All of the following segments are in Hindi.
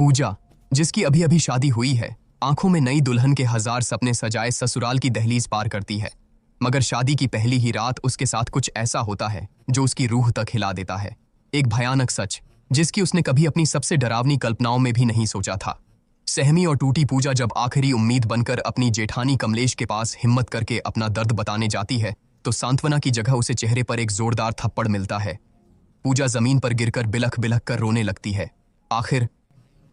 पूजा, जिसकी अभी अभी शादी हुई है, आंखों में नई दुल्हन के हजार सपने सजाए ससुराल की दहलीज पार करती है। मगर शादी की पहली ही रात उसके साथ कुछ ऐसा होता है जो उसकी रूह तक हिला देता है। एक भयानक सच, जिसकी उसने कभी अपनी सबसे डरावनी कल्पनाओं में भी नहीं सोचा था। सहमी और टूटी पूजा जब आखिरी उम्मीद बनकर अपनी जेठानी कमलेश के पास हिम्मत करके अपना दर्द बताने जाती है, तो सांत्वना की जगह उसे चेहरे पर एक जोरदार थप्पड़ मिलता है। पूजा जमीन पर गिरकर बिलख बिलख कर रोने लगती है। आखिर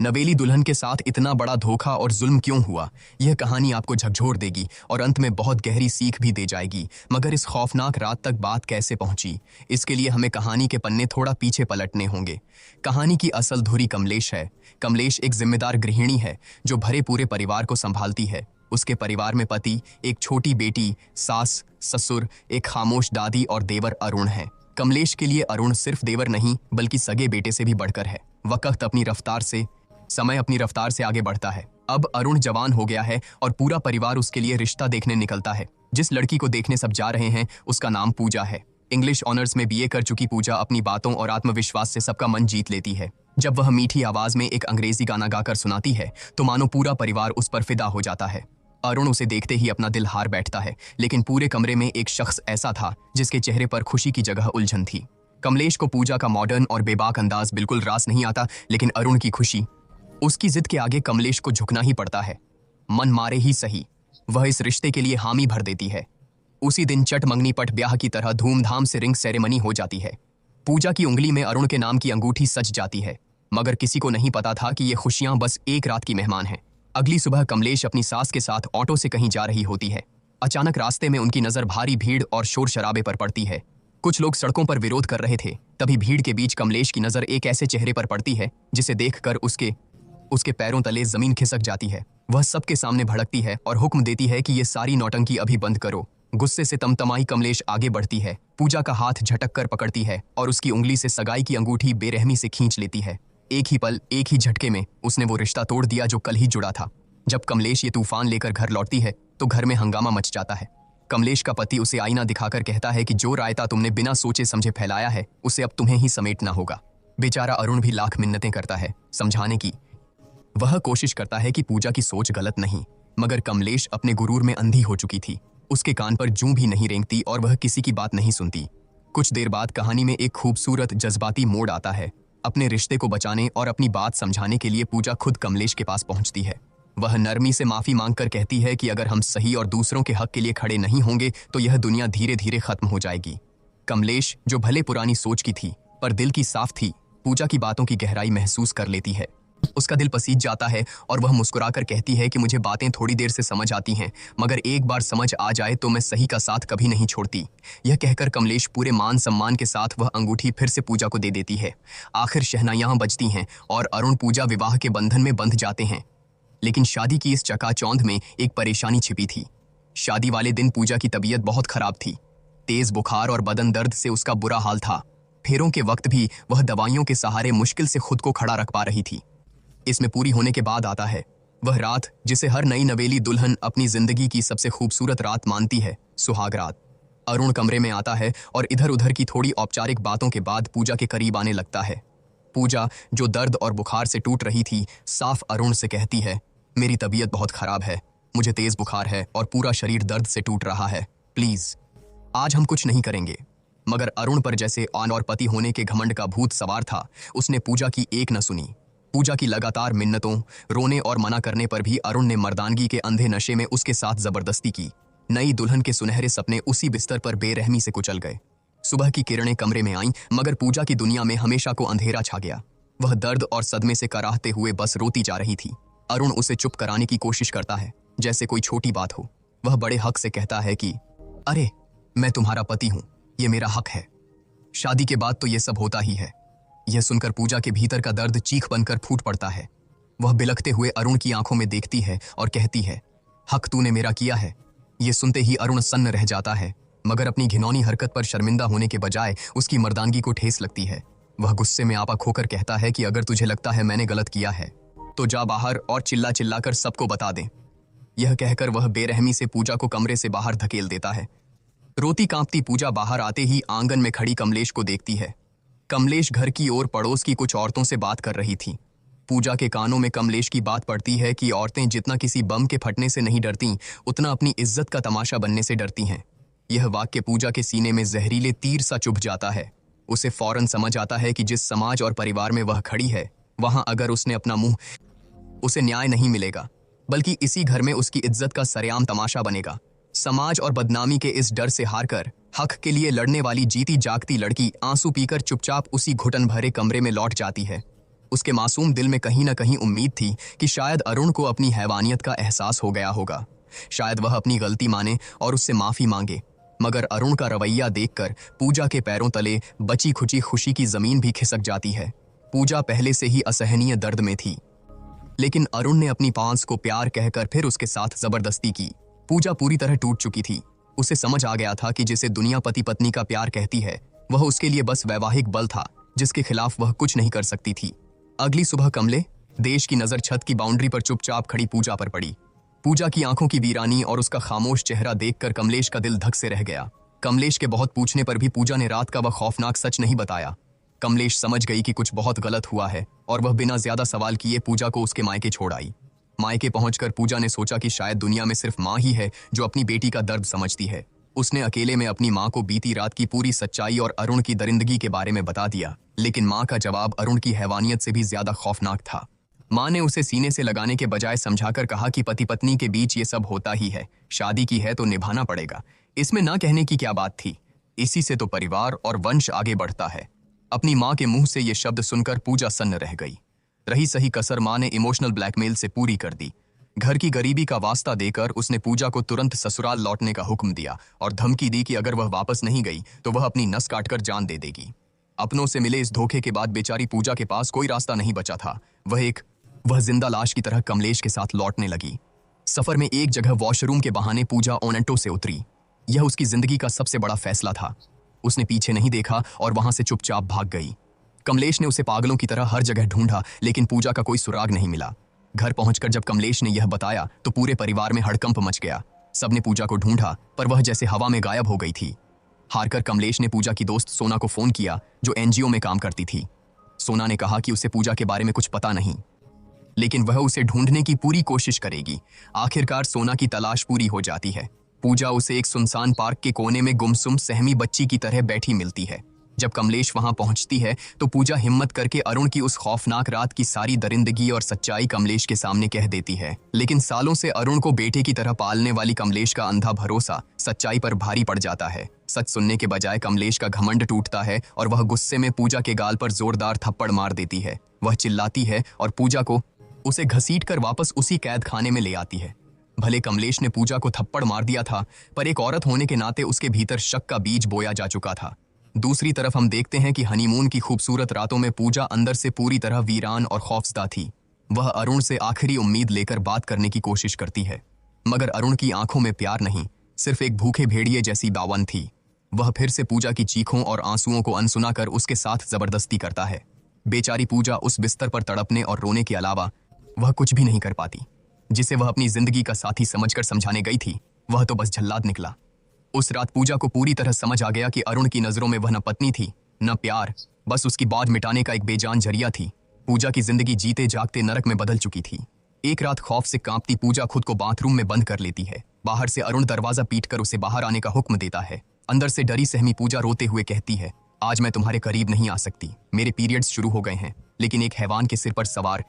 नवेली दुल्हन के साथ इतना बड़ा धोखा और जुल्म क्यों हुआ? यह कहानी आपको झकझोर देगी और अंत में बहुत गहरी सीख भी दे जाएगी। मगर इस खौफनाक रात तक बात कैसे पहुंची, इसके लिए हमें कहानी के पन्ने थोड़ा पीछे पलटने होंगे। कहानी की असल धुरी कमलेश है। कमलेश एक जिम्मेदार गृहिणी है जो भरे पूरे परिवार को संभालती है। उसके परिवार में पति, एक छोटी बेटी, सास, ससुर, एक खामोश दादी और देवर अरुण है। कमलेश के लिए अरुण सिर्फ देवर नहीं बल्कि सगे बेटे से भी बढ़कर है। समय अपनी रफ्तार से आगे बढ़ता है। अब अरुण जवान हो गया है और पूरा परिवार उसके लिए रिश्ता देखने निकलता है। जिस लड़की को देखने सब जा रहे हैं उसका नाम पूजा है। इंग्लिश ऑनर्स में बीए कर चुकी पूजा अपनी बातों और आत्मविश्वास से सबका मन जीत लेती है। जब वह मीठी आवाज में एक अंग्रेजी गाना गाकर सुनाती है तो मानो पूरा परिवार उस पर फिदा हो जाता है। अरुण उसे देखते ही अपना दिल हार बैठता है, लेकिन पूरे कमरे में एक शख्स ऐसा था जिसके चेहरे पर खुशी की जगह उलझन थी। कमलेश को पूजा का मॉडर्न और बेबाक अंदाज बिल्कुल रास नहीं आता, लेकिन अरुण की खुशी, उसकी जिद के आगे कमलेश को झुकना ही पड़ता है। मन मारे ही सही, वह इस रिश्ते के लिए हामी भर देती है। उसी दिन चट मंगनी पट ब्याह की तरह धूमधाम से रिंग सेरेमनी हो जाती है। पूजा की उंगली में अरुण के नाम की अंगूठी सज जाती है, मगर किसी को नहीं पता था कि ये खुशियां बस एक रात की मेहमान हैं। अगली सुबह कमलेश अपनी सास के साथ ऑटो से कहीं जा रही होती है। अचानक रास्ते में उनकी नजर भारी भीड़ और शोर शराबे पर पड़ती है। कुछ लोग सड़कों पर विरोध कर रहे थे। तभी भीड़ के बीच कमलेश की नजर एक ऐसे चेहरे पर पड़ती है जिसे देखकर उसके पैरों तले जमीन खिसक जाती है। वह सबके सामने भड़कती है और हुक्म देती है कि ये सारी नौटंकी अभी बंद करो। गुस्से से तमतमाई कमलेश आगे बढ़ती है, पूजा का हाथ झटक कर पकड़ती है और उसकी उंगली से सगाई की अंगूठी बेरहमी से खींच लेती है। एक ही पल, एक ही झटके में उसने वो रिश्ता तोड़ दिया जो कल ही जुड़ा था। जब कमलेश ये तूफान लेकर घर लौटती है तो घर में हंगामा मच जाता है। कमलेश का पति उसे आईना दिखाकर कहता है कि जो रायता तुमने बिना सोचे समझे फैलाया है उसे अब तुम्हें ही समेटना होगा। बेचारा अरुण भी लाख मिन्नतें करता है समझाने की। वह कोशिश करता है कि पूजा की सोच गलत नहीं, मगर कमलेश अपने गुरूर में अंधी हो चुकी थी। उसके कान पर जूं भी नहीं रेंगती और वह किसी की बात नहीं सुनती। कुछ देर बाद कहानी में एक खूबसूरत जज्बाती मोड़ आता है। अपने रिश्ते को बचाने और अपनी बात समझाने के लिए पूजा खुद कमलेश के पास पहुंचती है। वह नरमी से माफी मांगकर कहती है कि अगर हम सही और दूसरों के हक के लिए खड़े नहीं होंगे तो यह दुनिया धीरे धीरे खत्म हो जाएगी। कमलेश, जो भले पुरानी सोच की थी पर दिल की साफ थी, पूजा की बातों की गहराई महसूस कर लेती है। उसका दिल पसीज जाता है और वह मुस्कुराकर कहती है कि मुझे बातें थोड़ी देर से समझ आती हैं, मगर एक बार समझ आ जाए तो मैं सही का साथ कभी नहीं छोड़ती। यह कहकर कमलेश पूरे मान सम्मान के साथ वह अंगूठी फिर से पूजा को दे देती है। आखिर शहनाइयां बजती हैं और अरुण पूजा विवाह के बंधन में बंध जाते हैं। लेकिन शादी की इस चकाचौंध में एक परेशानी छिपी थी। शादी वाले दिन पूजा की तबीयत बहुत खराब थी। तेज बुखार और बदन दर्द से उसका बुरा हाल था। फेरों के वक्त भी वह दवाइयों के सहारे मुश्किल से खुद को खड़ा रख पा रही थी। इसमें पूरी होने के बाद आता है वह रात जिसे हर नई नवेली दुल्हन अपनी जिंदगी की सबसे खूबसूरत रात मानती है, सुहाग रात। अरुण कमरे में आता है और इधर उधर की थोड़ी औपचारिक बातों के बाद पूजा के करीब आने लगता है। पूजा, जो दर्द और बुखार से टूट रही थी, साफ अरुण से कहती है, मेरी तबीयत बहुत खराब है, मुझे तेज बुखार है और पूरा शरीर दर्द से टूट रहा है। प्लीज आज हम कुछ नहीं करेंगे। मगर अरुण पर जैसे ऑन और पति होने के घमंड का भूत सवार था। उसने पूजा की एक न सुनी। पूजा की लगातार मिन्नतों, रोने और मना करने पर भी अरुण ने मर्दानगी के अंधे नशे में उसके साथ जबरदस्ती की। नई दुल्हन के सुनहरे सपने उसी बिस्तर पर बेरहमी से कुचल गए। सुबह की किरणें कमरे में आईं, मगर पूजा की दुनिया में हमेशा को अंधेरा छा गया। वह दर्द और सदमे से कराहते हुए बस रोती जा रही थी। अरुण उसे चुप कराने की कोशिश करता है जैसे कोई छोटी बात हो। वह बड़े हक से कहता है कि अरे, मैं तुम्हारा पति हूं, ये मेरा हक है। शादी के बाद तो ये सब होता ही है। यह सुनकर पूजा के भीतर का दर्द चीख बनकर फूट पड़ता है। वह बिलखते हुए अरुण की आंखों में देखती है और कहती है, हक तूने मेरा किया है। ये सुनते ही अरुण सन्न रह जाता है, मगर अपनी घिनौनी हरकत पर शर्मिंदा होने के बजाय उसकी मर्दानगी को ठेस लगती है। वह गुस्से में आपा खोकर कहता है कि अगर तुझे लगता है मैंने गलत किया है तो जा बाहर और चिल्ला चिल्ला कर सबको बता दे। यह कहकर वह बेरहमी से पूजा को कमरे से बाहर धकेल देता है। रोती कांपती पूजा बाहर आते ही आंगन में खड़ी कमलेश को देखती है। कमलेश घर की ओर पड़ोस की कुछ औरतों से बात कर रही थी। पूजा के कानों में कमलेश की बात पड़ती है कि औरतें जितना किसी बम के फटने से नहीं डरती, उतना अपनी इज्जत का तमाशा बनने से डरती हैं। यह वाक्य पूजा के सीने में जहरीले तीर सा चुभ जाता है। उसे फौरन समझ आता है कि जिस समाज और परिवार में वह खड़ी है, वहां अगर उसने अपना मुंह, उसे न्याय नहीं मिलेगा, बल्कि इसी घर में उसकी इज्जत का सरेआम तमाशा बनेगा। समाज और बदनामी के इस डर से हारकर हक के लिए लड़ने वाली जीती जागती लड़की आंसू पीकर चुपचाप उसी घुटन भरे कमरे में लौट जाती है। उसके मासूम दिल में कहीं न कहीं उम्मीद थी कि शायद अरुण को अपनी हैवानियत का एहसास हो गया होगा, शायद वह अपनी गलती माने और उससे माफी मांगे। मगर अरुण का रवैया देखकर पूजा के पैरों तले बची खुची खुशी की जमीन भी खिसक जाती है। पूजा पहले से ही असहनीय दर्द में थी, लेकिन अरुण ने अपनी पांस को प्यार कहकर फिर उसके साथ जबरदस्ती की। पूजा पूरी तरह टूट चुकी थी। उसे समझ आ गया था कि जिसे दुनिया पति पत्नी का प्यार कहती है, वह उसके लिए बस वैवाहिक बल था, जिसके खिलाफ वह कुछ नहीं कर सकती थी। अगली सुबह कमले, देश की नजर छत की बाउंड्री पर चुपचाप खड़ी पूजा पर पड़ी। पूजा की आंखों की वीरानी और उसका खामोश चेहरा देखकर कमलेश का दिल धक से रह गया। कमलेश के बहुत पूछने पर भी पूजा ने रात का वह खौफनाक सच नहीं बताया। कमलेश समझ गई कि कुछ बहुत गलत हुआ है और वह बिना ज्यादा सवाल किए पूजा को उसके मायके छोड़ आई। मायके पहुंचकर पूजा ने सोचा कि शायद दुनिया में सिर्फ माँ ही है जो अपनी बेटी का दर्द समझती है। उसने अकेले में अपनी माँ को बीती रात की पूरी सच्चाई और अरुण की दरिंदगी के बारे में बता दिया, लेकिन माँ का जवाब अरुण की हैवानियत से भी ज्यादा खौफनाक था। माँ ने उसे सीने से लगाने के बजाय समझाकर कहा कि पति पत्नी के बीच ये सब होता ही है, शादी की है तो निभाना पड़ेगा, इसमें ना कहने की क्या बात थी, इसी से तो परिवार और वंश आगे बढ़ता है। अपनी माँ के मुंह से ये शब्द सुनकर पूजा सन्न रह गई। रही सही कसर माँ ने इमोशनल ब्लैकमेल से पूरी कर दी। घर की गरीबी का वास्ता देकर उसने पूजा को तुरंत ससुराल लौटने का हुक्म दिया और धमकी दी कि अगर वह वापस नहीं गई तो वह अपनी नस काटकर जान दे देगी। अपनों से मिले इस धोखे के बाद बेचारी पूजा के पास कोई रास्ता नहीं बचा था। वह जिंदा लाश की तरह कमलेश के साथ लौटने लगी। सफर में एक जगह वॉशरूम के बहाने पूजा ओनेंटो से उतरी। यह उसकी जिंदगी का सबसे बड़ा फैसला था। उसने पीछे नहीं देखा और वहां से चुपचाप भाग गई। कमलेश ने उसे पागलों की तरह हर जगह ढूंढा, लेकिन पूजा का कोई सुराग नहीं मिला। घर पहुंचकर जब कमलेश ने यह बताया तो पूरे परिवार में हड़कंप मच गया। सबने पूजा को ढूंढा पर वह जैसे हवा में गायब हो गई थी। हारकर कमलेश ने पूजा की दोस्त सोना को फोन किया, जो एनजीओ में काम करती थी। सोना ने कहा कि उसे पूजा के बारे में कुछ पता नहीं, लेकिन वह उसे ढूंढने की पूरी कोशिश करेगी। आखिरकार सोना की तलाश पूरी हो जाती है। पूजा उसे एक सुनसान पार्क के कोने में गुमसुम सहमी बच्ची की तरह बैठी मिलती है। जब कमलेश वहां पहुंचती है तो पूजा हिम्मत करके अरुण की उस खौफनाक रात की सारी दरिंदगी और सच्चाई कमलेश के सामने कह देती है। लेकिन सालों से अरुण को बेटे की तरह पालने वाली कमलेश का अंधा भरोसा सच्चाई पर भारी पड़ जाता है। सच सुनने के बजाय कमलेश का घमंड टूटता है और वह गुस्से में पूजा के गाल पर जोरदार थप्पड़ मार देती है। वह चिल्लाती है और पूजा को उसे घसीटकर वापस उसी कैद खाने में ले आती है। भले कमलेश ने पूजा को थप्पड़ मार दिया था, पर एक औरत होने के नाते उसके भीतर शक का बीज बोया जा चुका था। दूसरी तरफ हम देखते हैं कि हनीमून की खूबसूरत रातों में पूजा अंदर से पूरी तरह वीरान और खौफजदा थी। वह अरुण से आखिरी उम्मीद लेकर बात करने की कोशिश करती है, मगर अरुण की आंखों में प्यार नहीं, सिर्फ एक भूखे भेड़िए जैसी बावन थी। वह फिर से पूजा की चीखों और आंसुओं को अनसुना कर उसके साथ जबरदस्ती करता है। बेचारी पूजा उस बिस्तर पर तड़पने और रोने के अलावा वह कुछ भी नहीं कर पाती। जिसे वह अपनी जिंदगी का साथी समझकर समझाने गई थी, वह तो बस जल्लाद निकला। उस रात पूजा को पूरी तरह समझ आ गया कि अरुण की नजरों में वह न पत्नी थी न प्यार, बस उसकी बात मिटाने का एक बेजान जरिया थी। पूजा की जिंदगी जीते जागते नरक में बदल चुकी थी। एक रात खौफ से कांपती पूजा खुद को बाथरूम में बंद कर लेती है। बाहर से अरुण दरवाजा पीटकर उसे बाहर आने का हुक्म देता है। अंदर से डरी सहमी पूजा रोते हुए कहती है, आज मैं तुम्हारे करीब नहीं आ सकती, मेरे पीरियड्स शुरू हो गए हैं। लेकिन एक हैवान के सिर पर सवार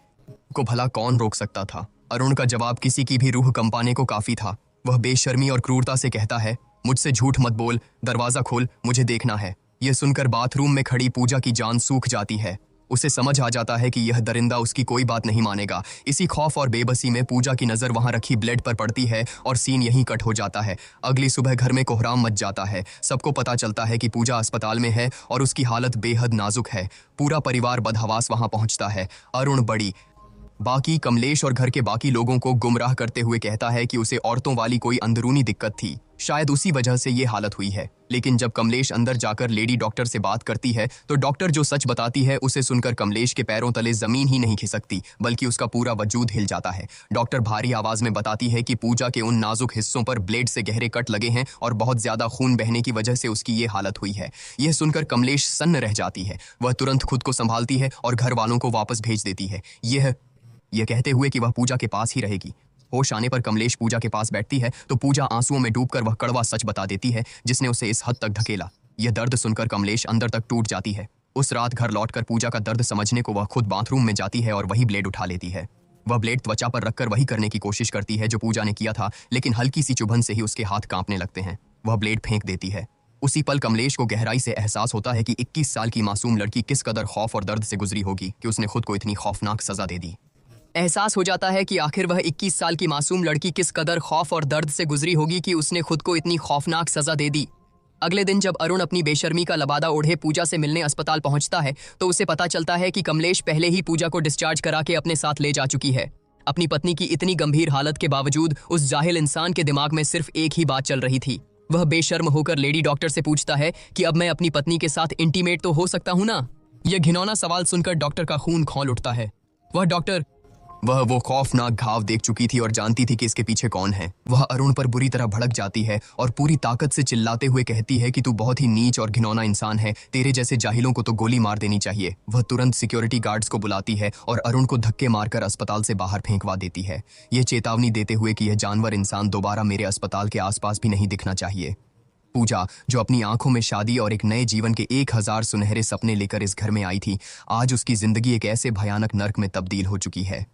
को भला कौन रोक सकता था? अरुण का जवाब किसी की भी रूह कंपाने को काफी था। वह बेशर्मी और क्रूरता से कहता है, मुझसे झूठ मत बोल, दरवाजा खोल, मुझे देखना है। यह सुनकर बाथरूम में खड़ी पूजा की जान सूख जाती है। उसे समझ आ जाता है कि यह दरिंदा उसकी कोई बात नहीं मानेगा। इसी खौफ और बेबसी में पूजा की नजर वहां रखी ब्लेड पर पड़ती है और सीन यहीं कट हो जाता है। अगली सुबह घर में कोहराम मच जाता है। सबको पता चलता है कि पूजा अस्पताल में है और उसकी हालत बेहद नाजुक है। पूरा परिवार बदहवास वहां पहुंचता है। अरुण बड़ी बाकी कमलेश और घर के बाकी लोगों को गुमराह करते हुए कहता है कि उसे औरतों वाली कोई अंदरूनी दिक्कत थी। शायद उसी वजह से ये हालत हुई है। लेकिन जब कमलेश अंदर जाकर लेडी डॉक्टर से बात करती है तो डॉक्टर जो सच बताती है उसे सुनकर कमलेश के पैरों तले जमीन ही नहीं खिसकती बल्कि उसका पूरा वजूद हिल जाता है। डॉक्टर भारी आवाज में बताती है कि पूजा के उन नाजुक हिस्सों पर ब्लेड से गहरे कट लगे हैं और बहुत ज्यादा खून बहने की वजह से उसकी ये हालत हुई है। यह सुनकर कमलेश सन्न रह जाती है। वह तुरंत खुद को संभालती है और घर वालों को वापस भेज देती है, यह कहते हुए कि वह पूजा के पास ही रहेगी। होश आने पर कमलेश पूजा के पास बैठती है तो पूजा आंसुओं में डूबकर वह कड़वा सच बता देती है जिसने उसे इस हद तक धकेला। यह दर्द सुनकर कमलेश अंदर तक टूट जाती है। उस रात घर लौटकर पूजा का दर्द समझने को वह खुद बाथरूम में जाती है और वही ब्लेड उठा लेती है। वह ब्लेड त्वचा पर रखकर वही करने की कोशिश करती है जो पूजा ने किया था, लेकिन हल्की सी चुभन से ही उसके हाथ कांपने लगते हैं। वह ब्लेड फेंक देती है। उसी पल कमलेश को गहराई से एहसास होता है कि 21 साल की मासूम लड़की किस कदर खौफ और दर्द से गुजरी होगी कि उसने खुद को इतनी खौफनाक सजा दे दी। एहसास हो जाता है कि आखिर वह 21 साल की मासूम लड़की किस कदर खौफ और दर्द से गुजरी होगी कि उसने खुद को इतनी खौफनाक सजा दे दी। अगले दिन जब अरुण अपनी बेशर्मी का लबादा ओढ़े पूजा से मिलने अस्पताल पहुंचता है तो उसे पता चलता है कि कमलेश पहले ही पूजा को डिस्चार्ज करा के अपने साथ ले जा चुकी है। अपनी पत्नी की इतनी गंभीर हालत के बावजूद उस जाहिल इंसान के दिमाग में सिर्फ एक ही बात चल रही थी। वह बेशर्म होकर लेडी डॉक्टर से पूछता है कि अब मैं अपनी पत्नी के साथ इंटीमेट तो हो सकता हूं ना। यह घिनौना सवाल सुनकर डॉक्टर का खून खौल उठता है। वह वो खौफनाक घाव देख चुकी थी और जानती थी कि इसके पीछे कौन है। वह अरुण पर बुरी तरह भड़क जाती है और पूरी ताकत से चिल्लाते हुए कहती है कि तू बहुत ही नीच और घिनौना इंसान है, तेरे जैसे जाहिलों को तो गोली मार देनी चाहिए। वह तुरंत सिक्योरिटी गार्ड्स को बुलाती है और अरुण को धक्के मारकर अस्पताल से बाहर फेंकवा देती है, ये चेतावनी देते हुए कि यह जानवर इंसान दोबारा मेरे अस्पताल के आसपास भी नहीं दिखना चाहिए। पूजा, जो अपनी आंखों में शादी और एक नए जीवन के 1000 सुनहरे सपने लेकर इस घर में आई थी, आज उसकी जिंदगी एक ऐसे भयानक नर्क में तब्दील हो चुकी है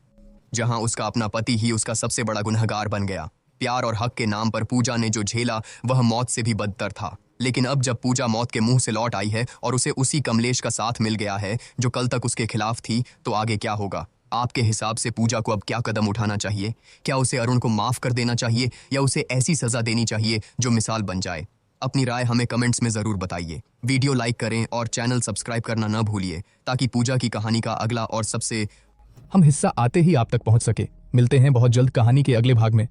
जहां उसका अपना पति ही उसका सबसे बड़ा गुनहगार बन गया। प्यार और हक के नाम पर पूजा ने जो झेला वह मौत से भी बदतर था। लेकिन अब जब पूजा मौत के मुंह से लौट आई है और उसे उसी कमलेश का साथ मिल गया है जो कल तक उसके खिलाफ थी, तो आगे क्या होगा? आपके हिसाब से पूजा को अब क्या कदम उठाना चाहिए? क्या उसे अरुण को माफ कर देना चाहिए या उसे ऐसी सजा देनी चाहिए जो मिसाल बन जाए? अपनी राय हमें कमेंट्स में जरूर बताइए। वीडियो लाइक करें और चैनल सब्सक्राइब करना न भूलिए ताकि पूजा की कहानी का अगला और सबसे हम हिस्सा आते ही आप तक पहुंच सके। मिलते हैं बहुत जल्द कहानी के अगले भाग में।